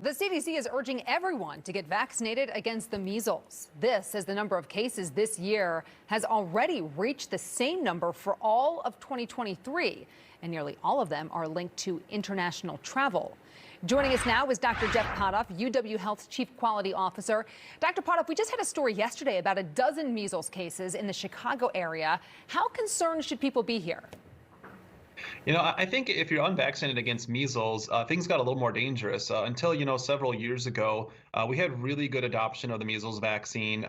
The CDC is urging everyone to get vaccinated against the measles. This, as the number of cases this year has already reached the same number for all of 2023, and nearly all of them are linked to international travel. Joining us now is Dr. Jeff Pothof, UW Health's Chief Quality Officer. Dr. Pothof, we just had a story yesterday about a dozen measles cases in the Chicago area. How concerned should people be here? I think if you're unvaccinated against measles, things got a little more dangerous. Until, several years ago, we had really good adoption of the measles vaccine.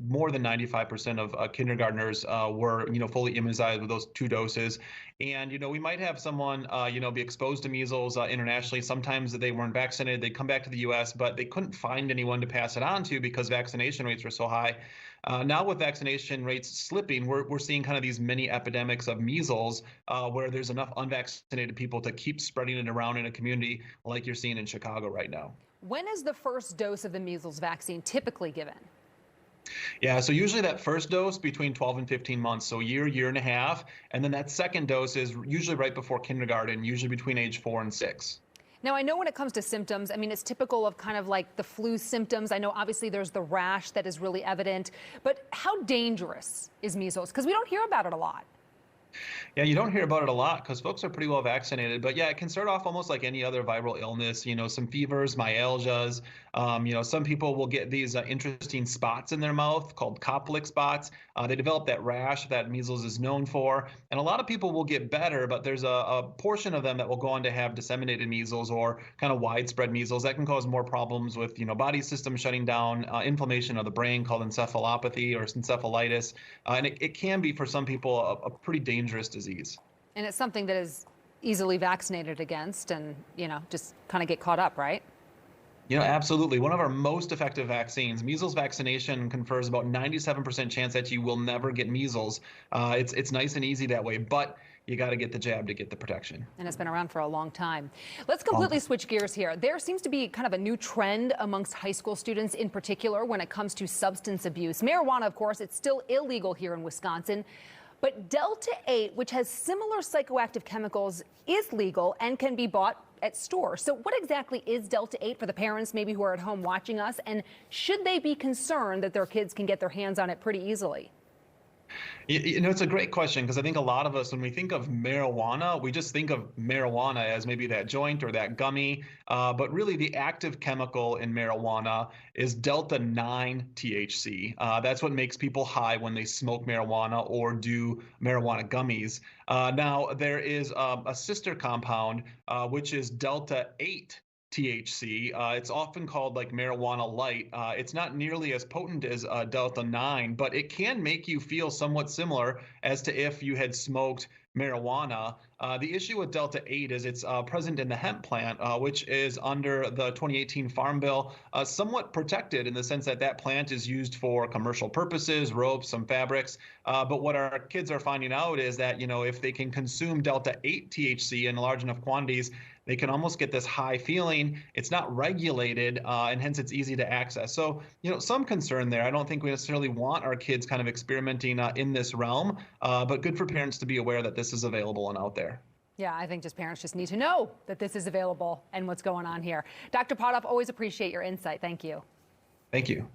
More than 95% of kindergartners were, fully immunized with those 2 doses. And, we might have someone, be exposed to measles internationally. Sometimes they weren't vaccinated. They'd come back to the U.S., but they couldn't find anyone to pass it on to because vaccination rates were so high. Now with vaccination rates slipping, we're seeing kind of these mini epidemics of measles where there's enough unvaccinated people to keep spreading it around in a community like you're seeing in Chicago right now. When is the first dose of the measles vaccine typically given? Yeah, so usually that first dose between 12 and 15 months, so year and a half. And then that second dose is usually right before kindergarten, usually between age 4 and 6. Now, I know when it comes to symptoms, it's typical of kind of like the flu symptoms. I know obviously there's the rash that is really evident, but how dangerous is measles? Because we don't hear about it a lot. Yeah, you don't hear about it a lot because folks are pretty well vaccinated. But yeah, it can start off almost like any other viral illness, some fevers, myalgias. Some people will get these interesting spots in their mouth called Koplik spots. They develop that rash that measles is known for. And a lot of people will get better, but there's a portion of them that will go on to have disseminated measles or kind of widespread measles that can cause more problems with, body system shutting down, inflammation of the brain called encephalopathy or encephalitis. And it can be for some people a pretty dangerous disease. And it's something that is easily vaccinated against and, just kind of get caught up, right? Absolutely. One of our most effective vaccines, measles vaccination, confers about 97% chance that you will never get measles. It's nice and easy that way, but you got to get the jab to get the protection. And it's been around for a long time. Let's completely switch gears here. There seems to be kind of a new trend amongst high school students in particular when it comes to substance abuse. Marijuana, of course, it's still illegal here in Wisconsin. But Delta 8, which has similar psychoactive chemicals, is legal and can be bought at stores. So what exactly is Delta 8 for the parents maybe who are at home watching us? And should they be concerned that their kids can get their hands on it pretty easily? It's a great question because I think a lot of us, when we think of marijuana, we just think of marijuana as maybe that joint or that gummy. But really, the active chemical in marijuana is Delta 9 THC. That's what makes people high when they smoke marijuana or do marijuana gummies. Now, there is a sister compound, which is Delta 8 THC. It's often called like marijuana light. It's not nearly as potent as Delta 9, but it can make you feel somewhat similar as to if you had smoked marijuana. The issue with Delta 8 is it's present in the hemp plant, which is under the 2018 Farm Bill, somewhat protected in the sense that that plant is used for commercial purposes, ropes, some fabrics. But what our kids are finding out is that, if they can consume Delta 8 THC in large enough quantities, they can almost get this high feeling. It's not regulated, and hence it's easy to access. So, some concern there. I don't think we necessarily want our kids kind of experimenting in this realm, but good for parents to be aware that this is available and out there. Yeah, I think parents just need to know that this is available and what's going on here. Dr. Pothof, always appreciate your insight. Thank you. Thank you.